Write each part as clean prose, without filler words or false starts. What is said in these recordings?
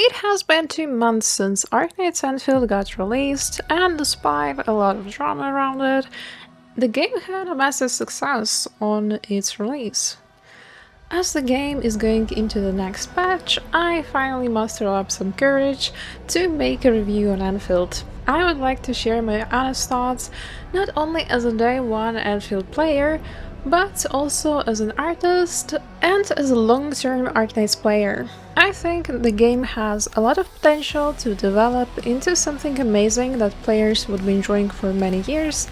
It has been 2 months since Arknights Endfield got released, and despite a lot of drama around it, the game had a massive success on its release. As the game is going into the next patch, I finally mustered up some courage to make a review on Endfield. I would like to share my honest thoughts, not only as a day one Endfield player, but also as an artist and as a long-term Arknights player. I think the game has a lot of potential to develop into something amazing that players would be enjoying for many years,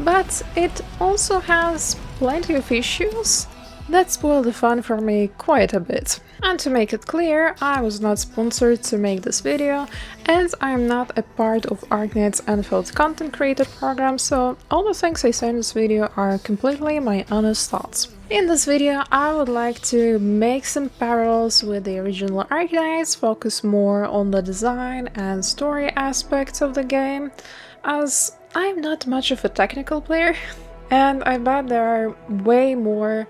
but it also has plenty of issues that spoil the fun for me quite a bit. And to make it clear, I was not sponsored to make this video, and I'm not a part of Arknights Endfield content creator program, so all the things I say in this video are completely my honest thoughts. In this video, I would like to make some parallels with the original Arknights, focus more on the design and story aspects of the game, as I'm not much of a technical player, and I bet there are way more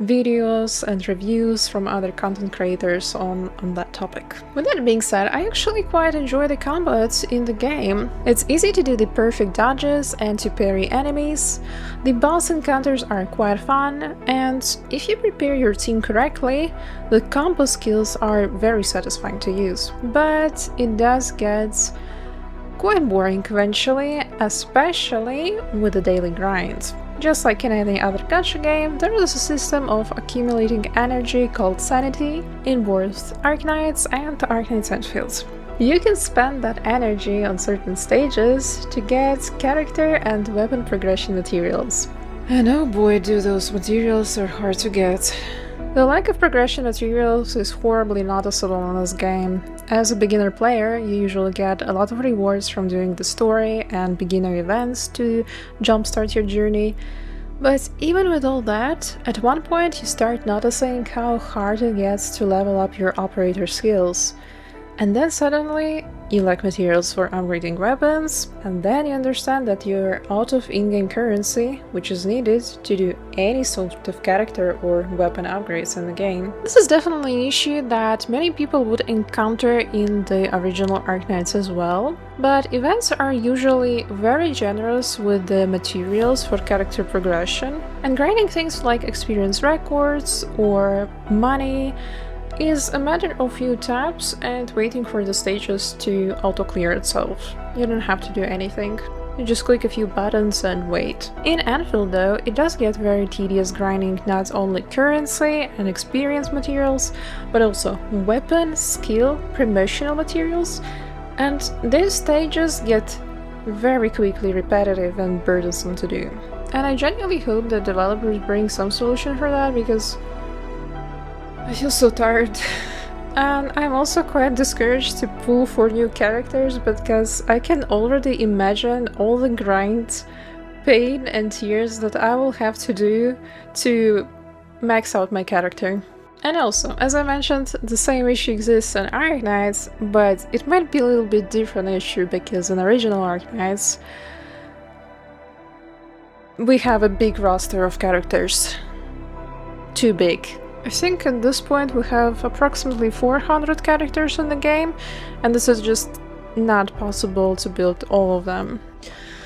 videos and reviews from other content creators on that topic. With that being said, I actually quite enjoy the combat in the game. It's easy to do the perfect dodges and to parry enemies. The boss encounters are quite fun, and if you prepare your team correctly, the combo skills are very satisfying to use. But it does get quite boring eventually, especially with the daily grind. Just like in any other gacha game, there is a system of accumulating energy called sanity in both Arknights and Arknights Endfield. You can spend that energy on certain stages to get character and weapon progression materials. And oh boy, do those materials are hard to get. The lack of progression materials is horribly noticeable in this game. As a beginner player, you usually get a lot of rewards from doing the story and beginner events to jumpstart your journey, but even with all that, at one point you start noticing how hard it gets to level up your operator skills. And then suddenly, you lack materials for upgrading weapons, and then you understand that you're out of in-game currency, which is needed to do any sort of character or weapon upgrades in the game. This is definitely an issue that many people would encounter in the original Arknights as well, but events are usually very generous with the materials for character progression, and grinding things like experience records or money is a matter of few taps and waiting for the stages to auto-clear itself. You don't have to do anything. You just click a few buttons and wait. In Endfield though, it does get very tedious grinding not only currency and experience materials, but also weapon, skill, promotional materials, and these stages get very quickly repetitive and burdensome to do. And I genuinely hope that developers bring some solution for that, because I feel so tired. And I'm also quite discouraged to pull for new characters, because I can already imagine all the grind, pain and tears that I will have to do to max out my character. And also, as I mentioned, the same issue exists in Arknights, but it might be a little bit different issue, because in original Arknights we have a big roster of characters. Too big. I think at this point we have approximately 400 characters in the game, and this is just not possible to build all of them.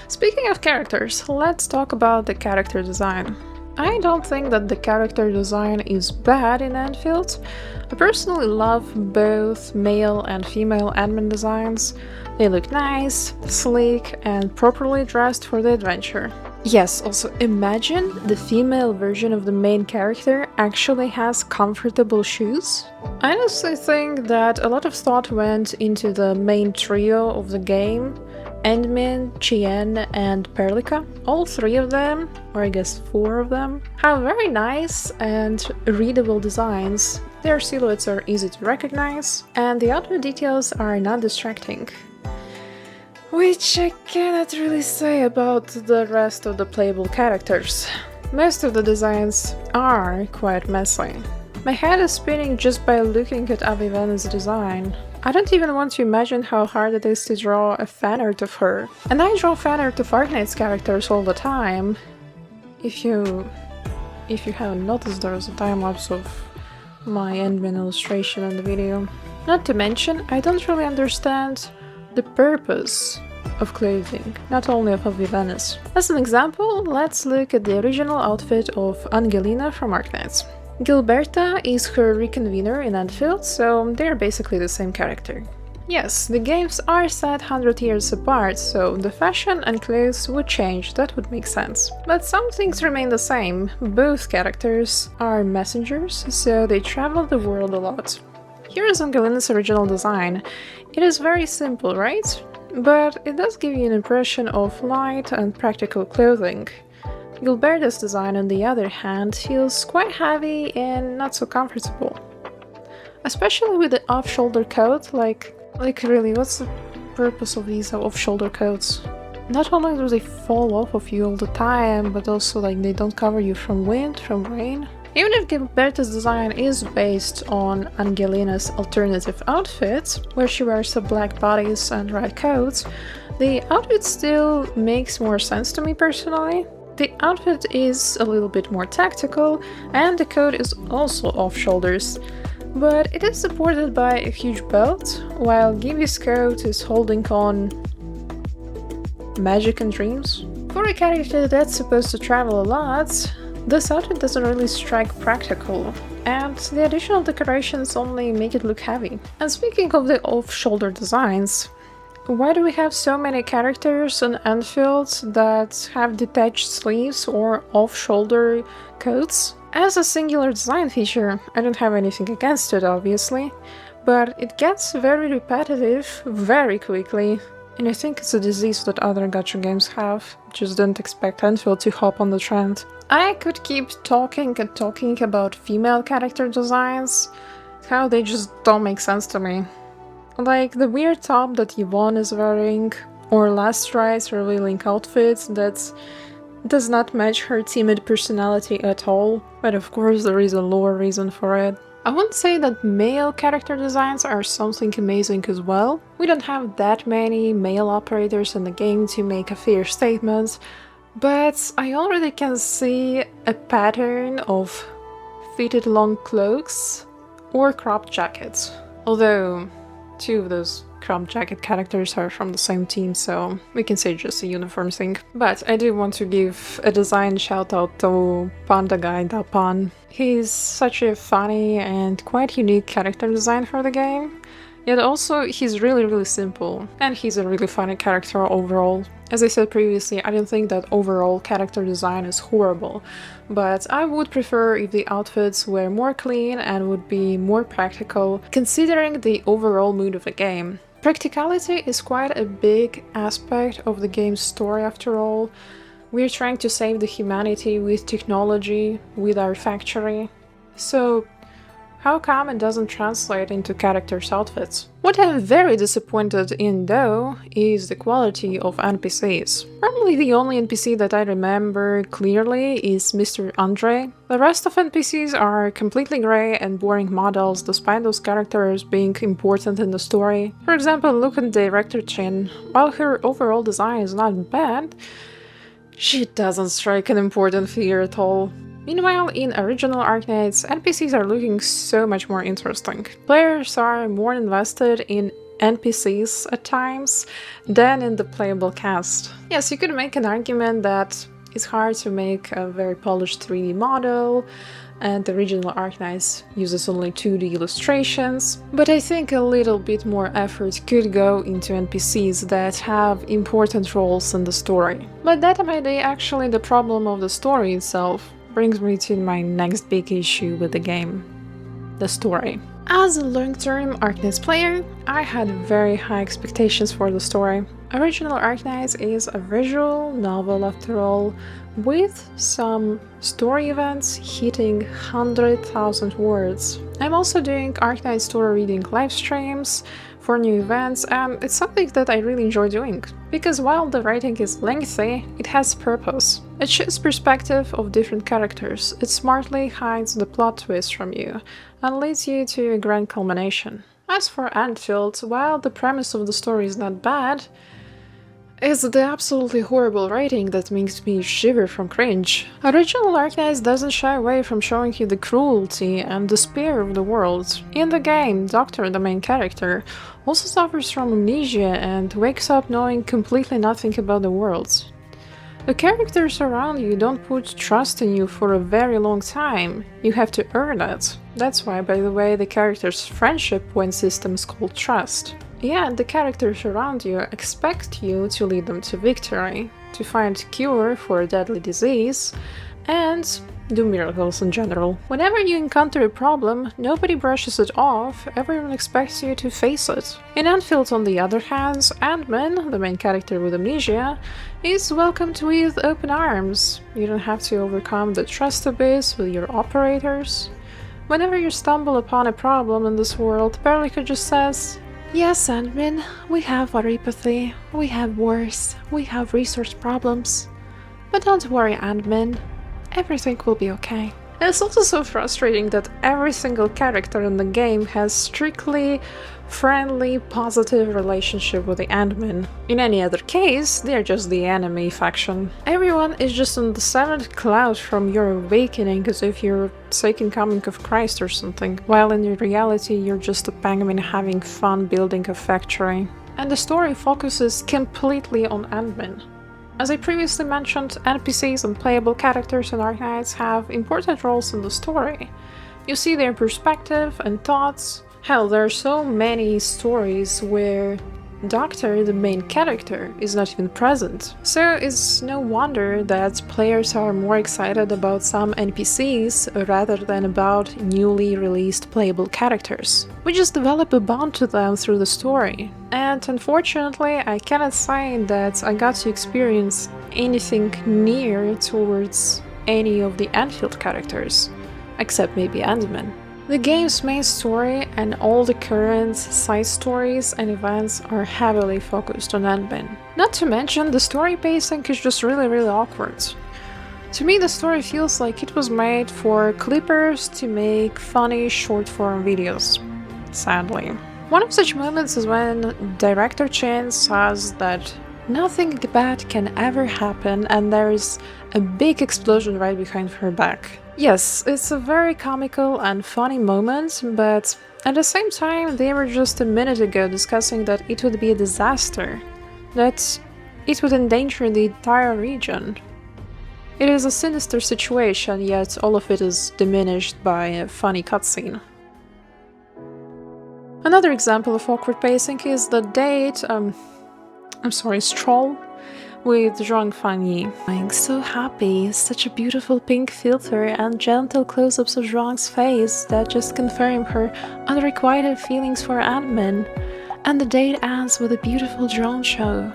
Speaking of characters, let's talk about the character design. I don't think that the character design is bad in Endfield. I personally love both male and female admin designs. They look nice, sleek, and properly dressed for the adventure. Yes, also imagine the female version of the main character actually has comfortable shoes. I honestly think that a lot of thought went into the main trio of the game: Endmin, Chien, and Perlica. All three of them, or I guess 4 of them, have very nice and readable designs. Their silhouettes are easy to recognize, and the outfit details are not distracting. Which I cannot really say about the rest of the playable characters. Most of the designs are quite messy. My head is spinning just by looking at Aviven's design. I don't even want to imagine how hard it is to draw a fan art of her. And I draw fan art of Arknights characters all the time. If you haven't noticed, there's a time-lapse of my Endmin illustration in the video. Not to mention, I don't really understand the purpose of clothing, not only of a villainess. As an example, let's look at the original outfit of Angelina from Arknights. Gilberta is her reconvener in Enfield, so they're basically the same character. Yes, the games are set 100 years apart, so the fashion and clothes would change, that would make sense. But some things remain the same. Both characters are messengers, so they travel the world a lot. Here is Angelina's original design. It is very simple, right? But it does give you an impression of light and practical clothing. Gilberta's design, on the other hand, feels quite heavy and not so comfortable. Especially with the off-shoulder coat, like really, what's the purpose of these off-shoulder coats? Not only do they fall off of you all the time, but also like they don't cover you from wind, from rain. Even if Gilberta's design is based on Angelina's alternative outfit, where she wears a black bodice and red coats, the outfit still makes more sense to me personally. The outfit is a little bit more tactical, and the coat is also off-shoulders, but it is supported by a huge belt, while Gibby's coat is holding on magic and dreams. For a character that's supposed to travel a lot, this outfit doesn't really strike practical, and the additional decorations only make it look heavy. And speaking of the off-shoulder designs, why do we have so many characters in Enfield that have detached sleeves or off-shoulder coats? As a singular design feature, I don't have anything against it, obviously, but it gets very repetitive very quickly, and I think it's a disease that other gacha games have. Just don't expect Enfield to hop on the trend. I could keep talking and talking about female character designs, how they just don't make sense to me. Like the weird top that Yvonne is wearing, or Last Ride's revealing outfits that does not match her timid personality at all, but of course there is a lore reason for it. I wouldn't say that male character designs are something amazing as well. We don't have that many male operators in the game to make a fair statement, but I already can see a pattern of fitted long cloaks or cropped jackets. Although two of those cropped jacket characters are from the same team, so we can say just a uniform thing. But I do want to give a design shout out to Panda Guy Dapan. He's such a funny and quite unique character design for the game, yet also he's really simple, and he's a really funny character overall. As I said previously, I don't think that overall character design is horrible, but I would prefer if the outfits were more clean and would be more practical, considering the overall mood of the game. Practicality is quite a big aspect of the game's story after all. We're trying to save the humanity with technology, with our factory. So how come it doesn't translate into characters' outfits? What I'm very disappointed in, though, is the quality of NPCs. Probably the only NPC that I remember clearly is Mr. Andre. The rest of NPCs are completely grey and boring models, despite those characters being important in the story. For example, look at Director Chin. While her overall design is not bad, she doesn't strike an important figure at all. Meanwhile, in original Arknights, NPCs are looking so much more interesting. Players are more invested in NPCs at times than in the playable cast. Yes, you could make an argument that it's hard to make a very polished 3D model, and the original Arknights uses only 2D illustrations, but I think a little bit more effort could go into NPCs that have important roles in the story. But that might be actually the problem of the story itself. Brings me to my next big issue with the game: the story. As a long-term Arknights player, I had very high expectations for the story. Original Arknights is a visual novel after all, with some story events hitting 100,000 words. I'm also doing Arknights story reading live streams for new events, and it's something that I really enjoy doing. Because while the writing is lengthy, it has purpose. It shows perspective of different characters, it smartly hides the plot twist from you, and leads you to a grand culmination. As for Enfield, while the premise of the story is not bad, It's the absolutely horrible writing that makes me shiver from cringe. Original Arknights doesn't shy away from showing you the cruelty and despair of the world. In the game, Doctor, the main character, also suffers from amnesia and wakes up knowing completely nothing about the world. The characters around you don't put trust in you for a very long time. You have to earn it. That's why, by the way, the characters' friendship when systems called trust. Yet the characters around you expect you to lead them to victory, to find a cure for a deadly disease, and do miracles in general. Whenever you encounter a problem, nobody brushes it off, everyone expects you to face it. In Endfield, on the other hand, Ant-Man, the main character with amnesia, is welcomed with open arms. You don't have to overcome the trust abyss with your operators. Whenever you stumble upon a problem in this world, Berlica just says, "Yes, Ant-Man, we have neuropathy, we have wars, we have resource problems. But don't worry, Ant-Man, everything will be okay." And it's also so frustrating that every single character in the game has strictly friendly, positive relationship with the Ant-Man. In any other case, they're just the enemy faction. Everyone is just on the 7th cloud from your awakening as if you're second coming of Christ or something, while in reality you're just a penguin having fun building a factory. And the story focuses completely on Ant-Man. As I previously mentioned, NPCs and playable characters in Arknights have important roles in the story. You see their perspective and thoughts. Hell, there are so many stories where Doctor, the main character, is not even present. So it's no wonder that players are more excited about some NPCs rather than about newly released playable characters. We just develop a bond to them through the story. And unfortunately, I cannot say that I got to experience anything near towards any of the Endfield characters, except maybe Ant-Man. The game's main story and all the current side stories and events are heavily focused on Ant-Man. Not to mention, the story pacing is just really awkward. To me, the story feels like it was made for clippers to make funny short-form videos, sadly. One of such moments is when director Chen says that nothing bad can ever happen and there is a big explosion right behind her back. Yes, it's a very comical and funny moment, but at the same time they were just a minute ago discussing that it would be a disaster, that it would endanger the entire region. It is a sinister situation, yet all of it is diminished by a funny cutscene. Another example of awkward pacing is the date, stroll with Zhuang Fanyi. I'm so happy, such a beautiful pink filter and gentle close-ups of Zhuang's face that just confirm her unrequited feelings for Ant-Man. And the date ends with a beautiful drone show.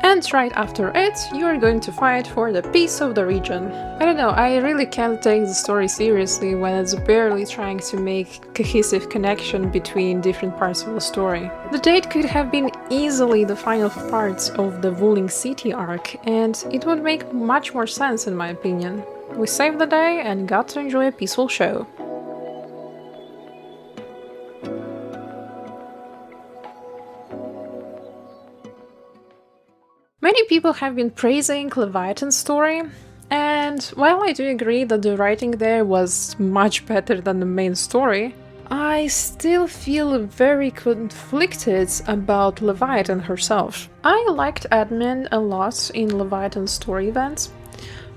And right after it, you are going to fight for the peace of the region. I don't know, I really can't take the story seriously when it's barely trying to make cohesive connection between different parts of the story. The date could have been easily the final part of the Wuling City arc, and it would make much more sense in my opinion. We saved the day and got to enjoy a peaceful show. Many people have been praising Leviathan's story, and while I do agree that the writing there was much better than the main story, I still feel very conflicted about Leviathan herself. I liked Ant-Man a lot in Leviathan's story events.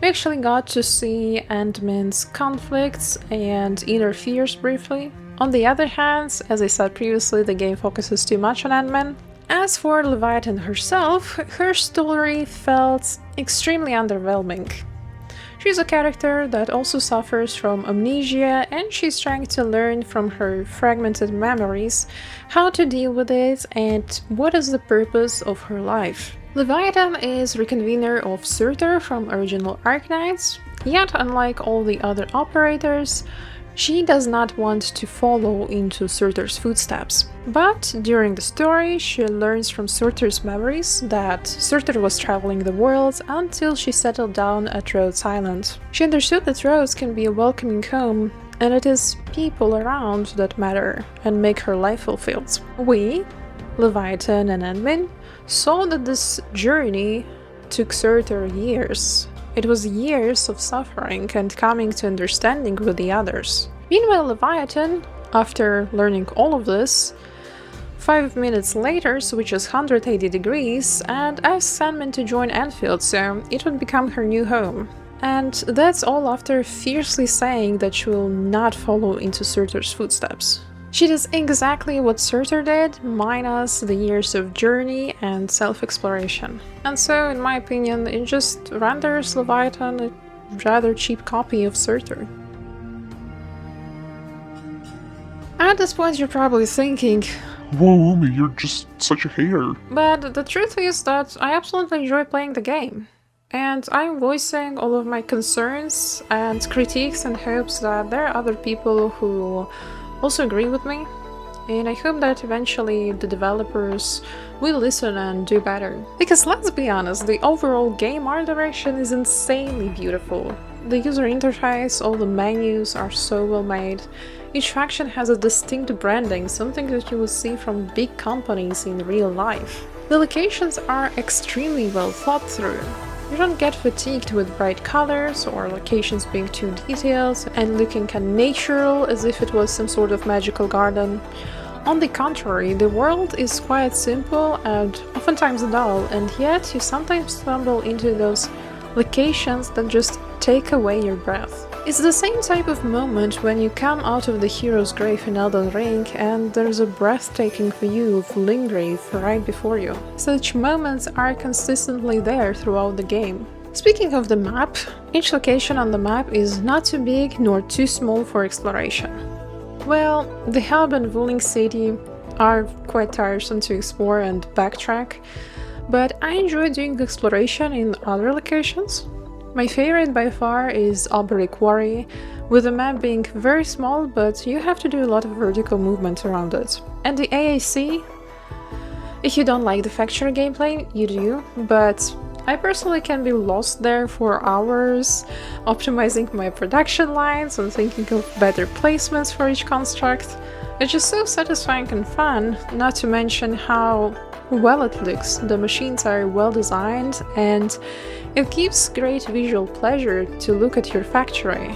We actually got to see Ant-Man's conflicts and inner fears briefly. On the other hand, as I said previously, the game focuses too much on Ant-Man. As for Leviathan herself, her story felt extremely underwhelming. She's a character that also suffers from amnesia, and she's trying to learn from her fragmented memories how to deal with it and what is the purpose of her life. Leviathan is reconvener of Surtur from original Arknights, yet unlike all the other operators, she does not want to follow into Surtur's footsteps. But during the story, she learns from Surtur's memories that Surtur was traveling the world until she settled down at Rhodes Island. She understood that Rhodes can be a welcoming home, and it is people around that matter and make her life fulfilled. We, Leviathan and Ant-Man, saw that this journey took Surtur years. It was years of suffering and coming to understanding with the others. Meanwhile, Leviathan, after learning all of this, 5 minutes later switches 180 degrees and asks Sandman to join Endfield so it would become her new home. And that's all after fiercely saying that she will not follow into Surtur's footsteps. She does exactly what Surtur did, minus the years of journey and self-exploration. And so, in my opinion, it just renders Leviathan a rather cheap copy of Surtur. At this point you're probably thinking, "Whoa, Umi, you're just such a hater." But the truth is that I absolutely enjoy playing the game. And I'm voicing all of my concerns and critiques in hopes that there are other people who also agree with me. And I hope that eventually the developers will listen and do better. Because let's be honest, the overall game art direction is insanely beautiful. The user interface, all the menus are so well made. Each faction has a distinct branding, something that you will see from big companies in real life. The locations are extremely well thought through. You don't get fatigued with bright colors or locations being too detailed and looking unnatural as if it was some sort of magical garden. On the contrary, the world is quite simple and oftentimes dull, and yet you sometimes stumble into those locations that just take away your breath. It's the same type of moment when you come out of the hero's grave in Elden Ring and there's a breathtaking view of Limgrave right before you. Such moments are consistently there throughout the game. Speaking of the map, each location on the map is not too big nor too small for exploration. Well, the hub and Wuling City are quite tiresome to explore and backtrack, but I enjoy doing exploration in other locations. My favorite by far is Aubrey Quarry, with the map being very small, but you have to do a lot of vertical movement around it. And the AAC, if you don't like the factory gameplay, you do, but I personally can be lost there for hours, optimizing my production lines and thinking of better placements for each construct. It's just so satisfying and fun, not to mention how well it looks. The machines are well designed and it gives great visual pleasure to look at your factory.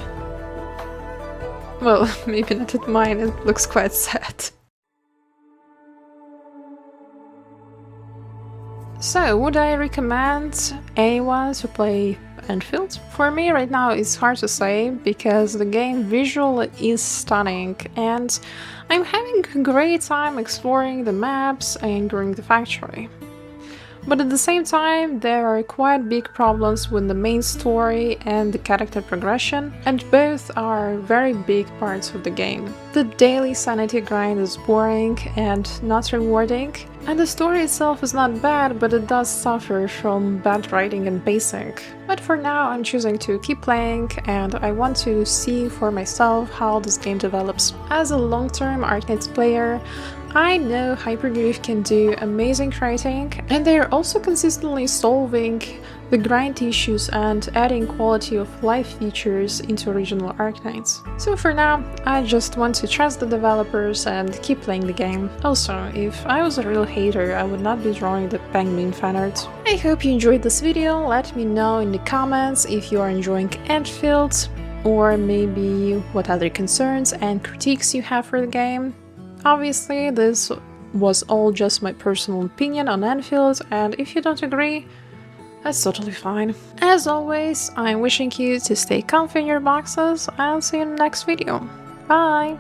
Well, maybe not at mine, it looks quite sad. So, would I recommend anyone to play Endfield? For me right now it's hard to say, because the game visually is stunning and I'm having a great time exploring the maps and growing the factory. But at the same time, there are quite big problems with the main story and the character progression, and both are very big parts of the game. The daily sanity grind is boring and not rewarding, and the story itself is not bad, but it does suffer from bad writing and pacing. But for now, I'm choosing to keep playing, and I want to see for myself how this game develops. As a long-term Arknights player, I know Hypergryph can do amazing writing, and they are also consistently solving the grind issues and adding quality of life features into original Arknights. So for now, I just want to trust the developers and keep playing the game. Also, if I was a real hater, I would not be drawing the penguin fanart. I hope you enjoyed this video. Let me know in the comments if you are enjoying Endfield, or maybe what other concerns and critiques you have for the game. Obviously, this was all just my personal opinion on Endfield, and if you don't agree, that's totally fine. As always, I'm wishing you to stay comfy in your boxes, and see you in the next video. Bye!